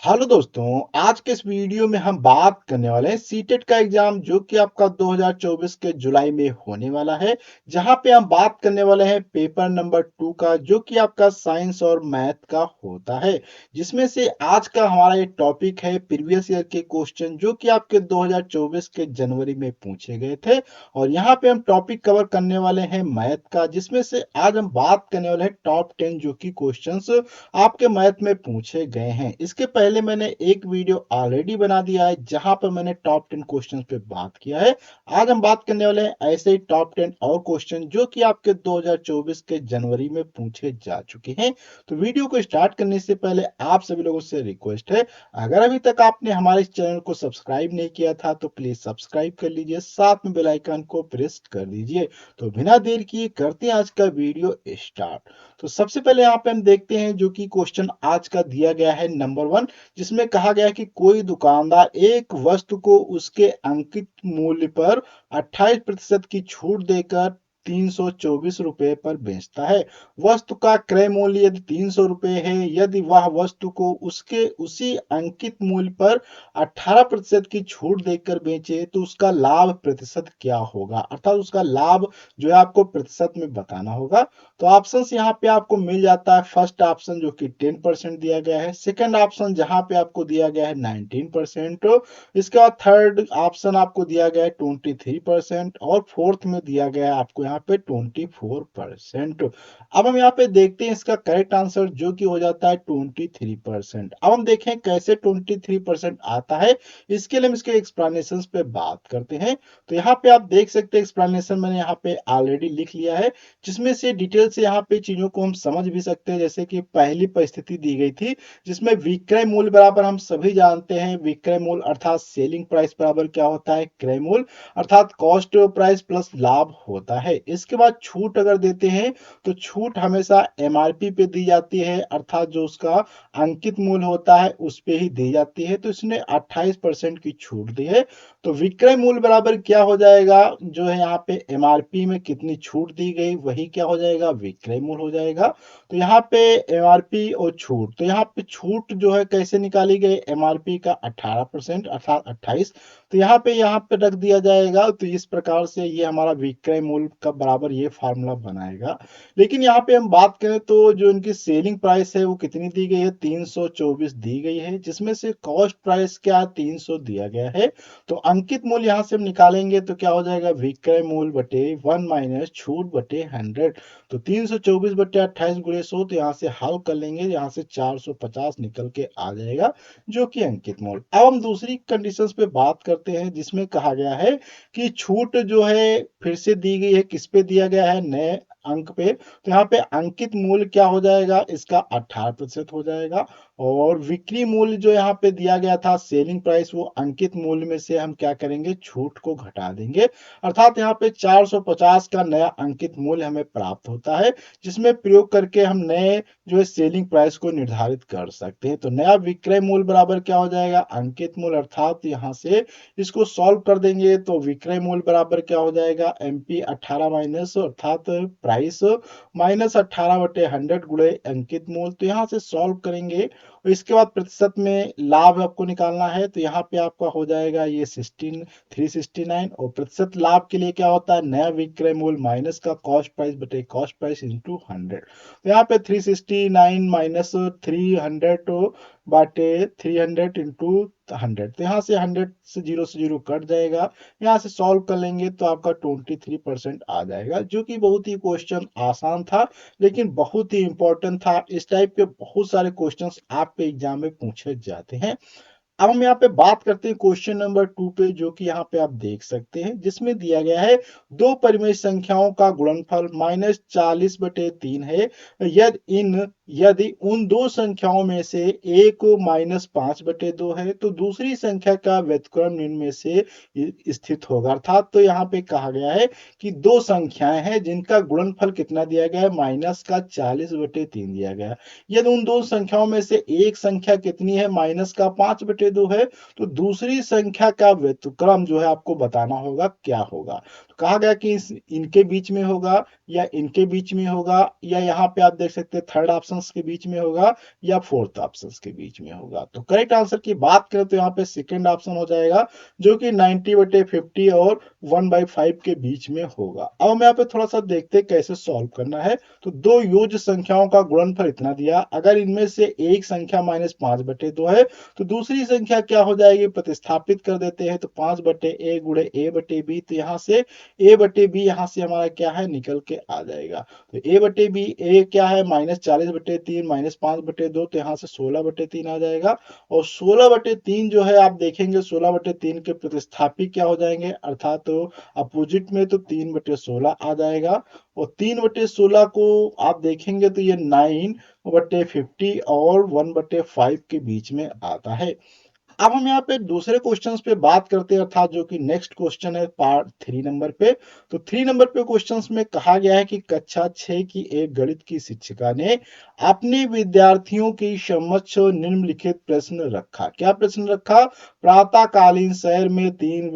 Hello दोस्तों, आज के इस वीडियो में हम बात करने वाले हैं सीटेट का एग्जाम जो कि आपका 2024 के जुलाई में होने वाला है। जहां पे हम बात करने वाले हैं पेपर नंबर 2 का जो कि आपका साइंस और मैथ का होता है। जिसमें से आज का हमारा ये टॉपिक है प्रीवियस ईयर के क्वेश्चन जो कि आपके 2024 के जनवरी में पूछे गए थे। और यहाँ पे हम टॉपिक कवर करने वाले हैं मैथ का, जिसमें से आज हम बात करने वाले हैं टॉप 10 जो कि क्वेश्चन आपके मैथ में पूछे गए हैं। इसके पहले मैंने एक वीडियो ऑलरेडी बना दिया है जहां पर मैंने टॉप 10 क्वेश्चंस पे बात किया है। आज हम बात करने वाले हैं ऐसे ही टॉप 10 और क्वेश्चन जो कि आपके 2024 के जनवरी में पूछे जा चुके हैं। तो वीडियो को स्टार्ट करने से पहले आप सभी लोगों से रिक्वेस्ट है, अगर अभी तक आपने हमारे इस चैनल को सब्सक्राइब नहीं किया था तो प्लीज सब्सक्राइब कर लीजिए, साथ में बेल आइकन को प्रेस कर दीजिए। तो बिना देर किए करते हैं आज का वीडियो स्टार्ट। तो सबसे पहले यहाँ पे हम देखते हैं जो कि क्वेश्चन आज का दिया गया है नंबर 1, जिसमें कहा गया है कि कोई दुकानदार एक वस्तु को उसके अंकित मूल्य पर 28% की छूट देकर 324 रुपए पर बेचता है। वस्तु का क्रय मूल्य यदि 300 रुपए है, यदि वह वस्तु को उसके उसी अंकित मूल्य पर 18% की छूट देकर बेचे तो उसका लाभ प्रतिशत क्या होगा, अर्थात उसका लाभ जो है आपको प्रतिशत में बताना होगा। तो ऑप्शन यहाँ पे आपको मिल जाता है। फर्स्ट ऑप्शन जो कि 10% दिया गया है, सेकंड ऑप्शन जहां पे आपको दिया गया है 19%, इसके बाद थर्ड ऑप्शन आपको दिया गया है 23% और फोर्थ में दिया गया है आपको यहाँ पे 24%। अब हम यहाँ पे देखते हैं इसका करेक्ट आंसर जो कि हो जाता है 23%। अब हम देखें कैसे 23% आता है, इसके लिए हम इसके एक्सप्लेनेशन पे बात करते हैं। तो यहाँ पे आप देख सकते हैं एक्सप्लेनेशन मैंने यहाँ पे ऑलरेडी लिख लिया है, जिसमें से डिटेल से यहाँ पे चीजों को हम समझ भी सकते हैं। जैसे कि पहली परिस्थिति दी गई थी जिसमें विक्रय मूल्य बराबर, हम सभी जानते हैं विक्रय मूल्य अर्थात सेलिंग प्राइस बराबर क्या होता है, क्रय मूल्य अर्थात कॉस्ट प्राइस प्लस लाभ होता है। इसके बाद छूट अगर देते हैं तो छूट हमेशा एमआरपी पे दी जाती है, अर्थात जो उसका अंकित मूल्य होता है उस पे ही दी जाती है। तो इसने 28% की छूट दी है। तो विक्रय मूल्य बराबर क्या हो जाएगा, जो है यहाँ पे एमआरपी में कितनी छूट दी गई वही क्या हो जाएगा, विक्रय मूल्य हो जाएगा। तो यहाँ पे एमआरपी और छूट, तो यहाँ पे छूट जो है कैसे निकाली गई, एमआरपी का 18% अर्थात 28, तो यहाँ पे रख दिया जाएगा। तो इस प्रकार से ये हमारा विक्रय मूल्य का बराबर ये फार्मूला बनाएगा। लेकिन यहाँ पे हम बात करें तो जो इनकी सेलिंग प्राइस है वो कितनी दी गई है, 324 दी गई है, जिसमें से कॉस्ट प्राइस क्या 300 दिया गया है। तो अंकित मूल्य यहां से हम निकालेंगे तो क्या हो जाएगा, विक्रय मूल्य बटे 1 माइनस छूट बटे 100। तो 324 बटे 28 गुणे 100, तो यहाँ से हल कर लेंगे, यहाँ से 450 निकल के आ जाएगा जो कि अंकित मूल्य। अब हम दूसरी कंडीशंस पे बात करते हैं जिसमें कहा गया है कि छूट जो है फिर से दी गई है, किस पे दिया गया है, नए अंक पे। तो यहाँ पे अंकित मूल्य क्या हो जाएगा, इसका 18% हो जाएगा। और बिक्री मूल्य जो यहाँ पे दिया गया था सेलिंग प्राइस, वो अंकित मूल्य में से हम क्या करेंगे, छूट को घटा देंगे, अर्थात यहाँ पे 450 का नया अंकित मूल्य हमें प्राप्त होता है, जिसमें प्रयोग करके हम नए जो है सेलिंग प्राइस को निर्धारित कर सकते हैं। तो नया विक्रय मूल्य बराबर क्या हो जाएगा, अंकित मूल्य, अर्थात यहाँ से इसको सॉल्व कर देंगे तो विक्रय मूल्य बराबर क्या हो जाएगा, एमपी 18 माइनस अर्थात प्राइस माइनस 18 बटे 100 गुणे अंकित मूल्य। तो यहाँ से सॉल्व करेंगे और इसके बाद प्रतिशत में लाभ आपको निकालना है, तो यहाँ पे आपका हो जाएगा ये 369। और प्रतिशत लाभ के लिए क्या होता है, नया विक्रय मूल्य माइनस का कॉस्ट प्राइस बटे कॉस्ट प्राइस इंटू 100। तो यहाँ पे 369 माइनस 300 बाटे 300 इंटू 100, तो यहाँ से 100 से जीरो कट जाएगा। यहाँ से सॉल्व कर लेंगे तो आपका 23% आ जाएगा, जो कि बहुत ही क्वेश्चन आसान था लेकिन बहुत ही इंपॉर्टेंट था। इस टाइप के बहुत सारे क्वेश्चंस आपके एग्जाम में पूछे जाते हैं। अब हम यहाँ पे बात करते हैं क्वेश्चन नंबर 2 पे, जो कि यहाँ पे आप देख सकते हैं, जिसमें दिया गया है दो परिमेय संख्याओं का गुणनफल -40/3 है। यदि उन दो संख्याओं में से एक -5/2 है तो दूसरी संख्या का व्युत्क्रम निम्न में से स्थित होगा। अर्थात तो यहाँ पे कहा गया है कि दो संख्याएं हैं जिनका गुणनफल कितना दिया गया है, माइनस का 40/3 दिया गया है। यदि उन दो संख्याओं में से एक संख्या कितनी है, माइनस का 5/2 है, तो दूसरी संख्या का व्युत्क्रम जो है आपको बताना होगा क्या होगा। तो कहा गया कि इनके बीच में होगा या इनके बीच में होगा या यहाँ पे आप देख सकते हैं थर्ड ऑप्शन के बीच में होगा या फोर्थ ऑप्शन के बीच में होगा। तो करेक्ट आंसर की बात करें तो यहाँ पे सेकंड ऑप्शन हो जाएगा, जो कि 90/50 और 1/5 के बीच में होगा। अब हम यहाँ पे थोड़ा सा देखते हैं कैसे सॉल्व करना है। तो दो योज्य संख्याओं का गुणनफल इतना दिया, अगर इनमें से एक संख्या -5/2 है तो दूसरी संख्या क्या हो जाएगी, प्रतिस्थापित कर देते हैं। तो 5/a गुणे a/b, तो यहाँ से a/b यहाँ से हमारा क्या है निकल के आ जाएगा। तो a/b a क्या है -40/3 -5/2, तो यहाँ से 16/3 आ जाएगा। और 16/3 जो है आप देखेंगे 16/3 के प्रतिस्थापी क्या हो जाएंगे, अर्थात तो अपोजिट में, तो 3/16 आ जाएगा। और 3/16 को आप देखेंगे तो ये 9/50 और 1/5 के बीच में आता है। अब हम यहाँ पे दूसरे क्वेश्चन पे बात करते हैं, अर्थात जो कि नेक्स्ट क्वेश्चन है पार्ट 3 नंबर पे। तो 3 नंबर पे क्वेश्चन में कहा गया है कि कक्षा 6 की एक गणित की शिक्षिका ने अपने विद्यार्थियों की समक्ष निम्नलिखित प्रश्न रखा। क्या प्रश्न रखा, प्रातःकालीन शहर में तीन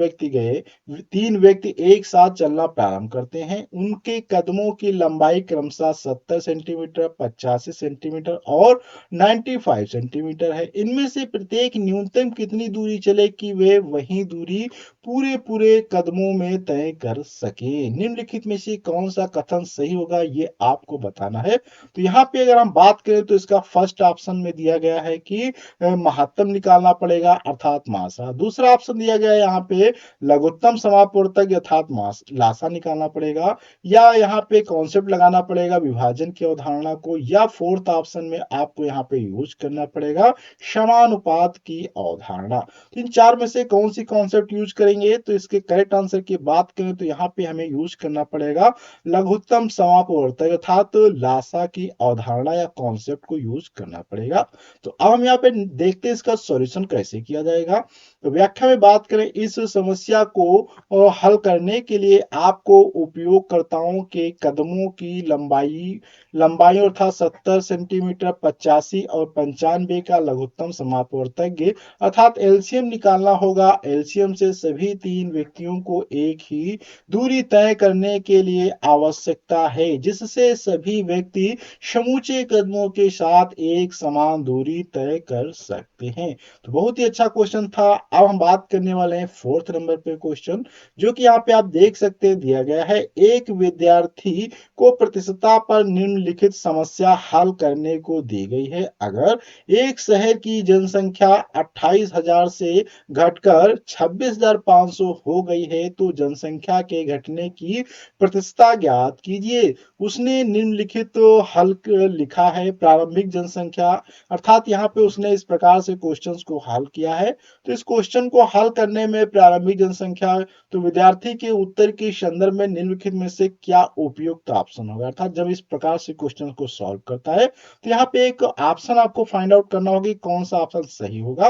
व्यक्ति एक साथ चलना प्रारंभ करते हैं, उनके कदमों की लंबाई क्रमशः 70 सेंटीमीटर, 85 सेंटीमीटर और 95 सेंटीमीटर है। इनमें से प्रत्येक न्यूनतम कितनी दूरी चले कि वे वही दूरी पूरे पूरे कदमों में तय कर सके। निम्नलिखित में से कौन सा कथन सही होगा, ये आपको बताना है। तो यहाँ पे अगर हम बात करें तो इसका फर्स्ट ऑप्शन में दिया गया है कि महत्तम निकालना पड़ेगा, अर्थात मासा। दूसरा ऑप्शन दिया गया है यहाँ पे लघुत्तम समापवर्तक अर्थात लासा निकालना पड़ेगा, या यहाँ पे कॉन्सेप्ट लगाना पड़ेगा विभाजन की अवधारणा को, या फोर्थ ऑप्शन में आपको यहाँ पे यूज करना पड़ेगा समानुपात की अवधारणा। तो इन चार में से कौन सी कॉन्सेप्ट यूज करेंगे, तो इसके करेक्ट आंसर की बात करें तो यहाँ पे हमें यूज करना पड़ेगा लघुत्तम समापवर्तक अर्थात तो लासा की अवधारणा या कॉन्सेप्ट को यूज करना पड़ेगा। तो अब हम यहाँ पे देखते हैं इसका सॉल्यूशन कैसे किया जाएगा। तो व्याख्या में बात करें, इस समस्या को हल करने के लिए आपको उपयोगकर्ताओं के कदमों की लंबाई अर्थात 70 सेंटीमीटर, 85 और 95 का लघुत्तम समापवर्तक अर्थात एलसीएम निकालना होगा। एलसीएम से सभी तीन व्यक्तियों को एक ही दूरी तय करने के लिए आवश्यकता है, जिससे सभी व्यक्ति समूचे कदमों के साथ एक समान दूरी तय कर सकते हैं। तो बहुत ही अच्छा क्वेश्चन था। अब हम बात करने वाले हैं फोर्थ नंबर पे क्वेश्चन, जो कि यहाँ पे आप देख सकते हैं दिया गया है, एक विद्यार्थी को प्रतिशतता पर निम्नलिखित समस्या हल करने को दी गई है। अगर एक शहर की जनसंख्या 28,000 से घटकर 26,500 हो गई है तो जनसंख्या के घटने की प्रतिशतता ज्ञात कीजिए। उसने निम्नलिखित हल लिखा है, प्रारंभिक जनसंख्या, अर्थात यहाँ पे उसने इस प्रकार से क्वेश्चंस को हल किया है। तो इस क्वेश्चन को हल करने में प्रारंभिक जनसंख्या, तो विद्यार्थी के उत्तर के संदर्भ में निम्नलिखित में से क्या उपयुक्त ऑप्शन होगा, अर्थात जब इस प्रकार से क्वेश्चन को सॉल्व करता है तो यहाँ पे एक ऑप्शन आपको फाइंड आउट करना होगा कौन सा ऑप्शन सही होगा।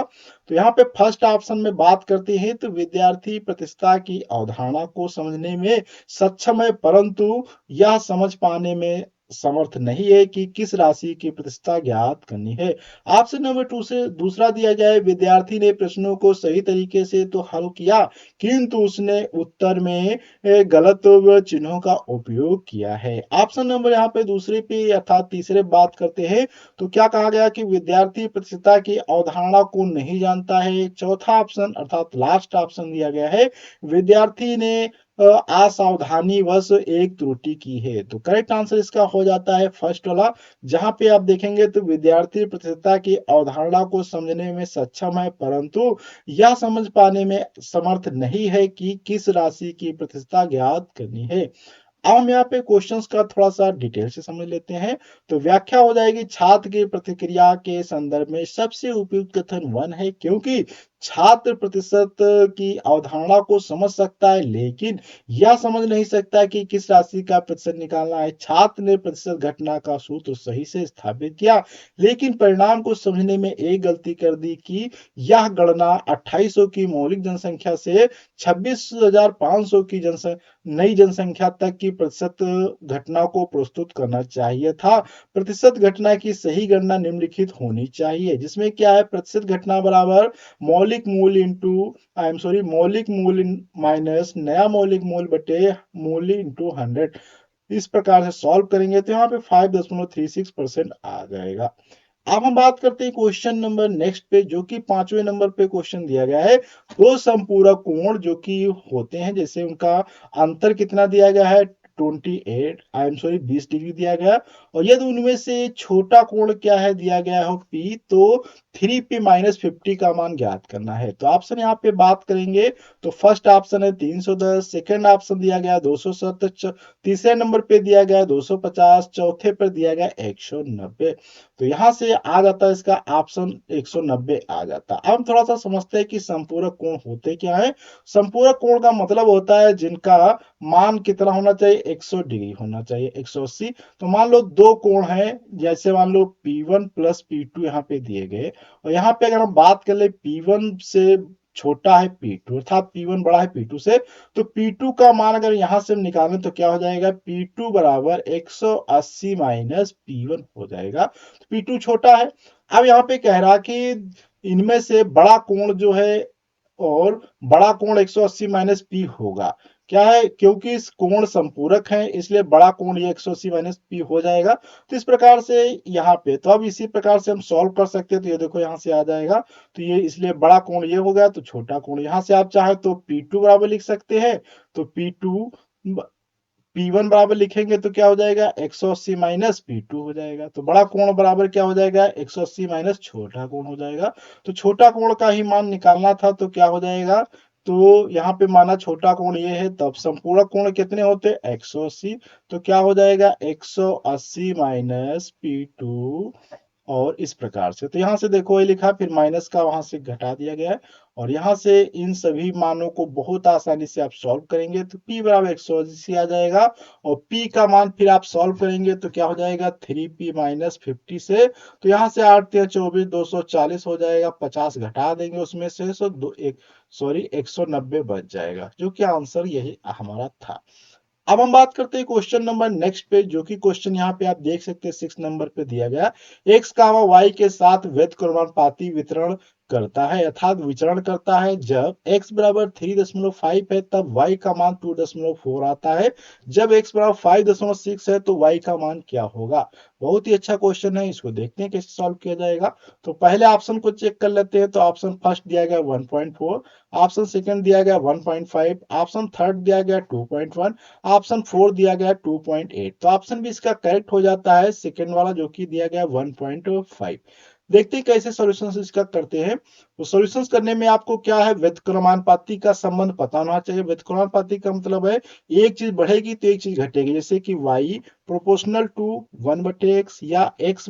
तो यहाँ पे फर्स्ट ऑप्शन में बात करते हैं तो विद्यार्थी प्रतिष्ठा की अवधारणा को समझने में सक्षम है, परंतु यह समझ पाने में समर्थ नहीं है कि किस राशि की प्रतिष्ठा ज्ञात करनी है। ऑप्शन नंबर 2 से दूसरा दिया गया है, विद्यार्थी ने प्रश्नों को सही तरीके से तो हल किया किंतु उसने उत्तर में गलत चिन्हों का उपयोग किया है। ऑप्शन नंबर यहाँ पे दूसरे पे अर्थात तीसरे बात करते हैं तो क्या कहा गया कि विद्यार्थी प्रतिष्ठा की अवधारणा को नहीं जानता है। चौथा ऑप्शन अर्थात लास्ट ऑप्शन दिया गया है, विद्यार्थी ने असावधानीवश एक त्रुटि की है। तो करेक्ट आंसर इसका हो जाता है फर्स्ट वाला, जहां पे आप देखेंगे तो विद्यार्थी प्रतिष्ठा की अवधारणा को समझने में सक्षम है, परंतु यह समझ पाने में समर्थ नहीं है कि किस राशि की प्रतिष्ठा ज्ञात करनी है। अब हम यहाँ पे क्वेश्चंस का थोड़ा सा डिटेल से समझ लेते हैं। तो व्याख्या हो जाएगी, छात्र की प्रतिक्रिया के संदर्भ में सबसे उपयुक्त कथन 1 है, क्योंकि छात्र प्रतिशत की अवधारणा को समझ सकता है लेकिन यह समझ नहीं सकता कि किस राशि का प्रतिशत निकालना है। छात्र ने प्रतिशत घटना का सूत्र सही से स्थापित किया लेकिन परिणाम को समझने में एक गलती कर दी कि यह गणना 2800 की मौलिक जनसंख्या से 26,500 की नई जनसंख्या तक की प्रतिशत घटना को प्रस्तुत करना चाहिए था। प्रतिशत घटना की सही गणना निम्नलिखित होनी चाहिए, जिसमें क्या है, प्रतिशत घटना बराबर मौलिक मौलिक मूल इंटू मौलिक मूल माइनस नया मौलिक मूल बटे मूल इंटू 100, इस प्रकार से सॉल्व करेंगे तो यहाँ पे 5.36% आ जाएगा। अब हम बात करते हैं क्वेश्चन नंबर नेक्स्ट पे, जो कि 5वें नंबर पे क्वेश्चन दिया गया है। दो समपूरक कोण जो कि होते हैं, जैसे उनका अंतर कितना दिया गया है, 20 डिग्री दिया गया, और यदि उनमें से छोटा कोण क्या है दिया गया हो P, तो 3P-50 का मान ज्ञात करना है। तो ऑप्शन यहाँ पे बात करेंगे तो फर्स्ट ऑप्शन है 310, सेकंड ऑप्शन दिया गया 270, तीसरे नंबर पे दिया गया 250, चौथे पर दिया गया 190। तो यहां से आ जाता है इसका ऑप्शन 190 आ जाता है। अब हम थोड़ा सा समझते हैं कि संपूरक कोण होते क्या है। संपूरक कोण का मतलब होता है जिनका मान कितना होना चाहिए, 100 डिग्री होना चाहिए, 180। तो मान लो दो कोण है, जैसे मान लो P1 प्लस P2 यहाँ पे दिए गए, और यहाँ पे अगर हम बात कर ले P1 से छोटा है P2 अर्थात P1 बड़ा है P2 से, तो P2 का मान अगर यहां से हम निकालें तो क्या हो जाएगा, P2 बराबर 180 माइनस P1 हो जाएगा। तो P2 छोटा है। अब यहाँ पे कह रहा कि इनमें से बड़ा कोण जो है, और बड़ा कोण 180 माइनस पी होगा, क्या है, क्योंकि इस कोण संपूरक है इसलिए बड़ा कोण ये 180 माइनस पी हो जाएगा। तो इस प्रकार से यहाँ पे, तो अब इसी प्रकार से हम सॉल्व कर सकते हैं। तो ये देखो यहाँ से आ जाएगा, तो ये इसलिए बड़ा कोण ये हो गया, तो छोटा कोण यहाँ से आप चाहे तो P2 बराबर लिख सकते हैं। तो P2 P1 बराबर लिखेंगे तो क्या हो जाएगा, 180 माइनस P2 हो जाएगा। तो बड़ा कोण बराबर क्या हो जाएगा, 180 माइनस छोटा कोण हो जाएगा। तो छोटा कोण का ही मान निकालना था, तो क्या हो जाएगा, तो यहाँ पे माना छोटा कोण ये है, तब संपूरक कोण कितने होते हैं, 180। तो क्या हो जाएगा, 180 माइनस P2, और इस प्रकार से। तो यहां से देखो ये लिखा, फिर माइनस का वहां से घटा दिया गया है, और यहां से इन सभी मानों को बहुत आसानी से आप सॉल्व करेंगे तो P बराबर 180 आ जाएगा, और P का मान फिर आप सॉल्व करेंगे तो क्या हो जाएगा, 3P-50 से। तो यहाँ से 8×3 = 24, 240 हो जाएगा, 50 घटा देंगे उसमें से, सो दो एक सॉरी 190 बच जाएगा, जो कि आंसर यही हमारा था। अब हम बात करते हैं क्वेश्चन नंबर नेक्स्ट पे, जो कि क्वेश्चन यहाँ पे आप देख सकते हैं 6 नंबर पे दिया गया, x, y के साथ व्युत्क्रमानुपाती वितरण करता है अर्थात विचरण करता है। जब x बराबर 3.5 है तब y का मान 2.4 आता है। जब x बराबर 5.6 है तो y का मान क्या होगा। बहुत ही अच्छा क्वेश्चन है, इसको देखते हैं कैसे सॉल्व किया जाएगा। तो पहले ऑप्शन को चेक कर लेते हैं। तो ऑप्शन फर्स्ट दिया गया 1.4, ऑप्शन सेकंड दिया गया 1.5, ऑप्शन थर्ड दिया गया 2.1, ऑप्शन 4 दिया गया 2.8। तो ऑप्शन भी इसका करेक्ट हो जाता है, सेकंड वाला जो कि दिया गया 1.5। देखते हैं कैसे सॉल्यूशंस इसका करते हैं। तो सॉल्यूशंस करने में आपको क्या है, व्युत्क्रमानुपाती का संबंध पता होना चाहिए। व्युत्क्रमानुपाती का मतलब है एक चीज बढ़ेगी तो एक चीज घटेगी, जैसे कि y प्रोपोर्शनल टू 1/x या x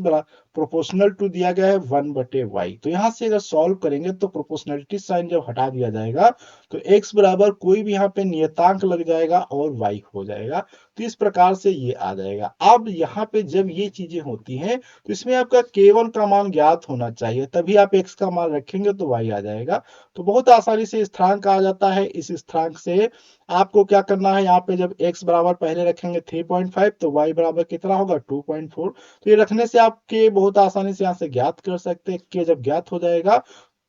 प्रोपोर्शनल टू दिया गया है 1/y। तो यहां से अगर सॉल्व करेंगे तो प्रोपोर्शनलिटी साइन जब हटा दिया जाएगा तो x बराबर कोई भी यहाँ पे नियतांक लग जाएगा और y हो जाएगा। तो इस प्रकार से ये आ जाएगा। अब यहाँ पे जब ये चीजें होती हैं तो इसमें आपका k1 का मान ज्ञात होना चाहिए, तभी आप x का मान रखेंगे तो y आ जाएगा। तो बहुत आसानी से स्थिरांक आ जाता है। इस स्थिरांक से आपको क्या करना है, यहाँ पे जब x बराबर पहले रखेंगे 3.5 तो y बराबर कितना होगा 2.4। तो ये रखने से आप k बहुत आसानी से यहाँ से ज्ञात कर सकते हैं। k जब ज्ञात हो जाएगा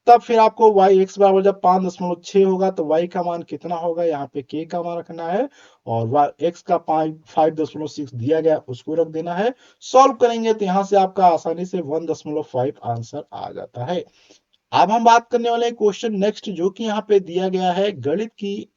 तब फिर आपको y x बराबर जब 5.6 होगा तो y का मान कितना होगा, यहाँ पे k का मान रखना है, और x का 5.6 दिया गया उसको रख देना है। सॉल्व करेंगे तो यहाँ से आपका आसानी से 1.5 आंसर आ जाता है। अब हम बात करने वाले क्वेश्चन नेक्स्ट, जो कि यहाँ पे दिया गया है, गणित की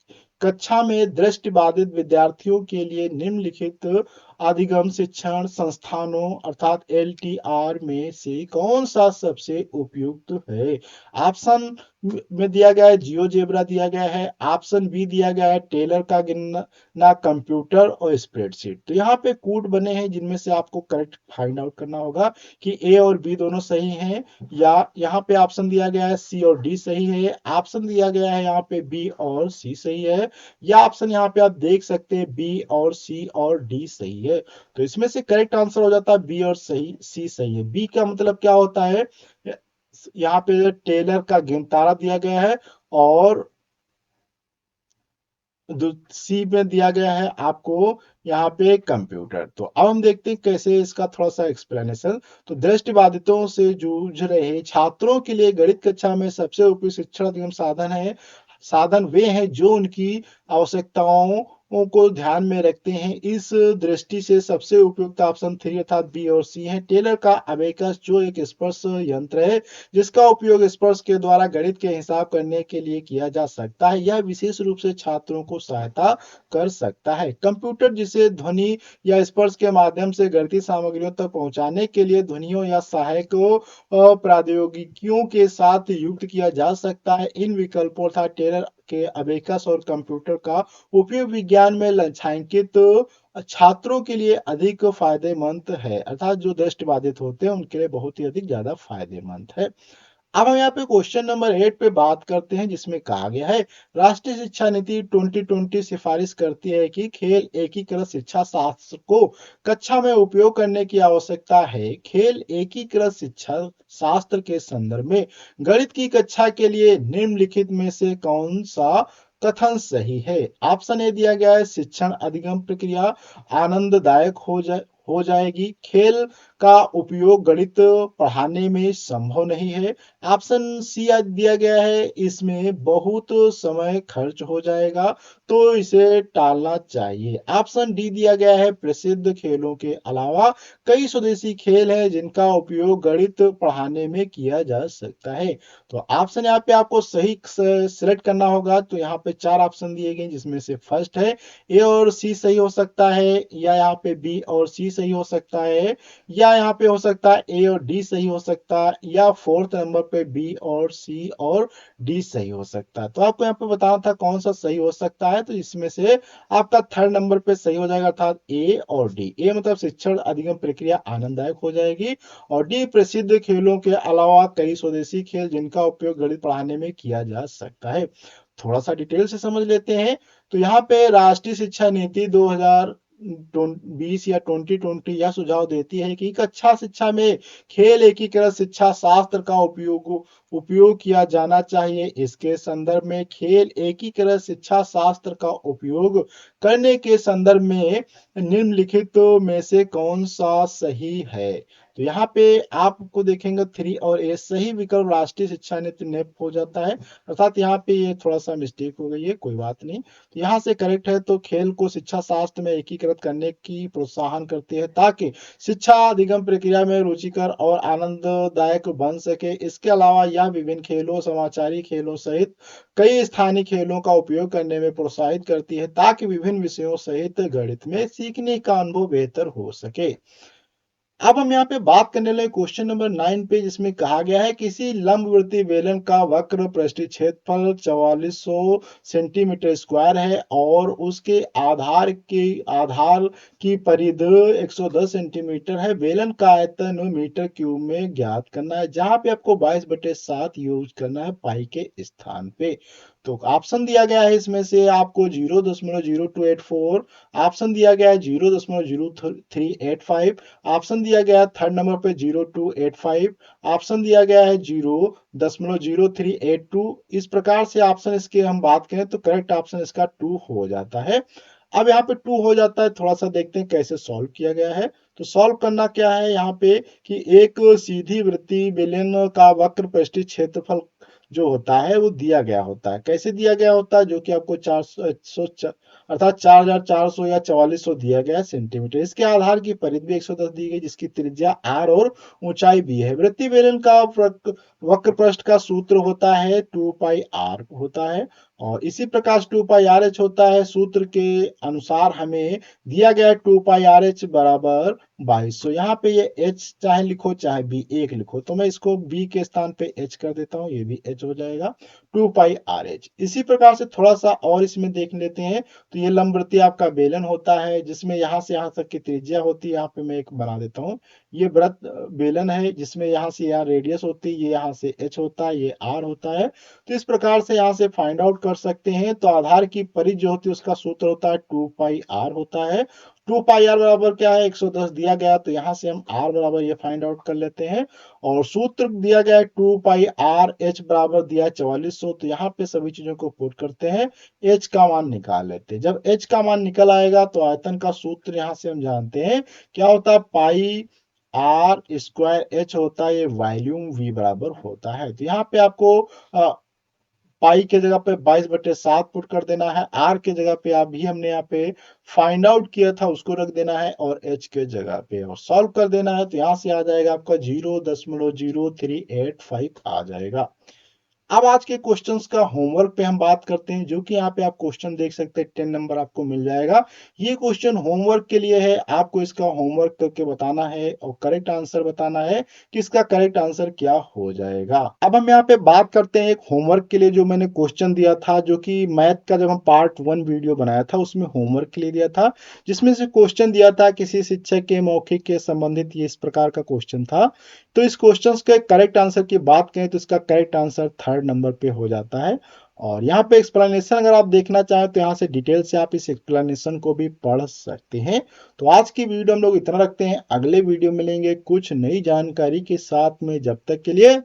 कक्षा में दृष्टिबाधित विद्यार्थियों के लिए निम्नलिखित अधिगम शिक्षण संस्थानों अर्थात LTR में से कौन सा सबसे उपयुक्त है। ऑप्शन में दिया गया है जियोजेब्रा दिया गया है, ऑप्शन बी दिया गया है टेलर का गिनना कंप्यूटर और स्प्रेडशीट। तो यहाँ पे कूट बने हैं जिनमें से आपको करेक्ट फाइंड आउट करना होगा कि ए और बी दोनों सही हैं, या यहाँ पे ऑप्शन दिया गया है सी और डी सही है, ऑप्शन दिया गया है यहाँ पे बी और सी सही है, या ऑप्शन यहाँ पे आप देख सकते हैं बी और सी और डी सही है। तो इसमें से करेक्ट आंसर हो जाता है बी और सही सी सही है। बी का मतलब क्या होता है, यहाँ पे टेलर का गिनतारा दिया गया है, और सी में दिया गया है आपको यहाँ पे कंप्यूटर। तो अब हम देखते हैं कैसे इसका थोड़ा सा एक्सप्लेनेशन। तो दृष्टिबाधितों से जूझ रहे छात्रों के लिए गणित कक्षा में सबसे उपयुक्त शिक्षण एवं साधन वे हैं जो उनकी आवश्यकताओं को ध्यान में रखते हैं। इस दृष्टि से सबसे उपयुक्त ऑप्शन 3 अर्थात बी और सी है। टेलर का अबेकस जो एक स्पर्श यंत्र है जिसका उपयोग स्पर्श के द्वारा गणित के हिसाब करने के लिए किया जा सकता है। यह विशेष रूप से छात्रों को सहायता कर सकता है। कंप्यूटर जिसे ध्वनि या स्पर्श के माध्यम से गणितीय सामग्रियों तक पहुंचाने के लिए ध्वनियों या सहायकों प्रौद्योगिकियों के साथ युक्त किया जा सकता है। इन विकल्पों अर्थात टेलर के अबेकस और कंप्यूटर का उपयोग विज्ञान में लक्षांकित छात्रों के लिए अधिक फायदेमंद है, अर्थात जो दृष्टिबाधित होते हैं उनके लिए बहुत ही अधिक ज्यादा फायदेमंद है। अब हम यहाँ पे क्वेश्चन नंबर 8 पे बात करते हैं जिसमें कहा गया है राष्ट्रीय शिक्षा नीति 2020 सिफारिश करती है कि खेल एकीकृत शिक्षा शास्त्र को कक्षा में उपयोग करने की आवश्यकता है। खेल एकीकृत शिक्षा शास्त्र के संदर्भ में गणित की कक्षा के लिए निम्नलिखित में से कौन सा कथन सही है। ऑप्शन ए दिया गया है शिक्षण अधिगम प्रक्रिया आनंददायक हो जाएगी। खेल का उपयोग गणित पढ़ाने में संभव नहीं है। ऑप्शन सी दिया गया है इसमें बहुत समय खर्च हो जाएगा तो इसे टालना चाहिए। ऑप्शन डी दिया गया है प्रसिद्ध खेलों के अलावा कई स्वदेशी खेल हैं जिनका उपयोग गणित पढ़ाने में किया जा सकता है। तो ऑप्शन यहाँ पे आपको सही सिलेक्ट करना होगा। तो यहाँ पे 4 ऑप्शन दिए गए जिसमें से फर्स्ट है ए और सी सही हो सकता है, या यहाँ पे बी और सी सही हो सकता है, या यहाँ पे हो सकता है ए और डी सही हो सकता है, या फोर्थ नंबर पे बी और सी और डी सही हो सकता है। तो आपको यहाँ पे बताना था कौन सा सही हो सकता है। तो इसमें से आपका थर्ड नंबर पे सही हो जाएगा अर्थात ए और डी। ए मतलब शिक्षण अधिगम प्रक्रिया आनंददायक हो जाएगी और डी प्रसिद्ध खेलों के अलावा कई स्वदेशी खेल जिनका उपयोग गणित पढ़ाने में किया जा सकता है। थोड़ा सा डिटेल से समझ लेते हैं। तो यहाँ पे राष्ट्रीय शिक्षा नीति 2020 या 2020 यह सुझाव देती है कि कक्षा शिक्षा में खेल एकीकृत शिक्षा शास्त्र का उपयोग किया जाना चाहिए। इसके संदर्भ में खेल एकीकृत शिक्षा शास्त्र का उपयोग करने के संदर्भ में निम्नलिखित में से कौन सा सही है। तो यहाँ पे आपको देखेंगे 3 और ए सही विकल्प राष्ट्रीय शिक्षा नीति नेप हो जाता है, अर्थात यहाँ पे ये थोड़ा सा मिस्टेक हो गई है, कोई बात नहीं। तो यहाँ से करेक्ट है। तो खेल को शिक्षा शास्त्र में एकीकृत करने की प्रोत्साहन करती है ताकि शिक्षा अधिगम प्रक्रिया में रुचिकर और आनंददायक बन सके। इसके अलावा यह विभिन्न खेलों समाचारी खेलों सहित कई स्थानीय खेलों का उपयोग करने में प्रोत्साहित करती है ताकि विभिन्न विषयों सहित गणित में सीखने का अनुभव बेहतर हो सके। अब हम यहाँ पे बात करने लगे क्वेश्चन नंबर 9 पे जिसमें कहा गया है किसी लंबवृत्तीय बेलन का वक्र पृष्ठीय क्षेत्रफल 4400 सेंटीमीटर स्क्वायर है और उसके आधार की परिधि 110 सेंटीमीटर है। बेलन का आयतन मीटर क्यूब में ज्ञात करना है जहां पे आपको 22/7 यूज करना है पाई के स्थान पे। तो ऑप्शन दिया गया है इसमें से आपको 0.0284, ऑप्शन दिया गया है 0.0385, ऑप्शन दिया गया है थर्ड नंबर पे 0285, ऑप्शन दिया गया है 0.0382। इस प्रकार से ऑप्शन इसके हम बात करें तो करेक्ट ऑप्शन इसका 2 हो जाता है। अब यहाँ पे 2 हो जाता है, थोड़ा सा देखते हैं कैसे सॉल्व किया गया है। तो सॉल्व करना क्या है यहाँ पे कि एक सीधी वृत्तीय बेलन का वक्र पृष्ठीय क्षेत्रफल जो होता है वो दिया गया होता है। कैसे दिया गया होता है, जो कि आपको 400 अर्थात 4400 या 4400 दिया गया सेंटीमीटर। इसके आधार की परिधि भी 110 दी गई जिसकी त्रिज्या आर और ऊंचाई भी है। वृत्तीय बेलन का वक्र पृष्ठ का सूत्र होता है 2 पाई आर होता है और इसी प्रकार 2 पाई आर एच होता है। सूत्र के अनुसार हमें दिया गया 2 पाई आर एच बराबर 2200। यहाँ पे ये h चाहे लिखो चाहे b एक लिखो, तो मैं इसको b के स्थान पे h कर देता हूँ, ये भी h हो जाएगा 2 पाई आर एच। इसी प्रकार से थोड़ा सा और इसमें देख लेते हैं। तो ये लंबवृत्तीय आपका बेलन होता है जिसमें यहाँ से यहाँ तक की त्रिज्या होती है। यहाँ पे मैं एक बना देता हूँ, ये वृत्त बेलन है जिसमें यहाँ से यहाँ रेडियस होती है, ये यहाँ से h होता है, ये r होता है। तो इस प्रकार से यहाँ से फाइंड आउट कर सकते हैं। तो आधार की परिधि जो होती है उसका सूत्र होता है 2 पाई r होता है। 2 पाई r बराबर क्या है, 110 दिया गया, तो यहाँ से हम r बराबर ये फाइंड आउट कर लेते हैं। और सूत्र दिया गया है 2 पाई r, h बराबर दिया है 4400, तो यहाँ पे सभी चीजों को पुट करते हैं, h का मान निकाल लेते हैं। जब h का मान निकल आएगा तो आयतन का सूत्र यहाँ से हम जानते हैं क्या होता है, पाई आर स्क्वायर एच होता है, ये वॉल्यूम v बराबर होता है। तो यहाँ पे आपको पाई के जगह पे 22/7 पुट कर देना है, आर के जगह पे अभी हमने यहाँ पे फाइंड आउट किया था उसको रख देना है, और एच के जगह पे और सॉल्व कर देना है। तो यहाँ से आ जाएगा आपका 0.0385 आ जाएगा। अब आज के क्वेश्चंस का होमवर्क पे हम बात करते हैं, जो कि यहाँ पे आप क्वेश्चन देख सकते हैं, 10 नंबर आपको मिल जाएगा। ये क्वेश्चन होमवर्क के लिए है, आपको इसका होमवर्क करके बताना है और करेक्ट आंसर बताना है कि इसका करेक्ट आंसर क्या हो जाएगा। अब हम यहाँ पे बात करते हैं एक होमवर्क के लिए, जो मैंने क्वेश्चन दिया था, जो कि मैथ का जब हम पार्ट 1 वीडियो बनाया था उसमें होमवर्क के लिए दिया था, जिसमें से क्वेश्चन दिया था किसी शिक्षक के मौखिक के संबंधित, ये इस प्रकार का क्वेश्चन था। तो इस क्वेश्चन के करेक्ट आंसर की बात करें तो इसका करेक्ट आंसर 3rd नंबर पे हो जाता है। और यहाँ पे एक्सप्लेनेशन अगर आप देखना चाहें तो यहाँ से डिटेल से आप इस एक्सप्लेनेशन को भी पढ़ सकते हैं। तो आज की वीडियो हम लोग इतना रखते हैं, अगले वीडियो मिलेंगे कुछ नई जानकारी के साथ में, जब तक के लिए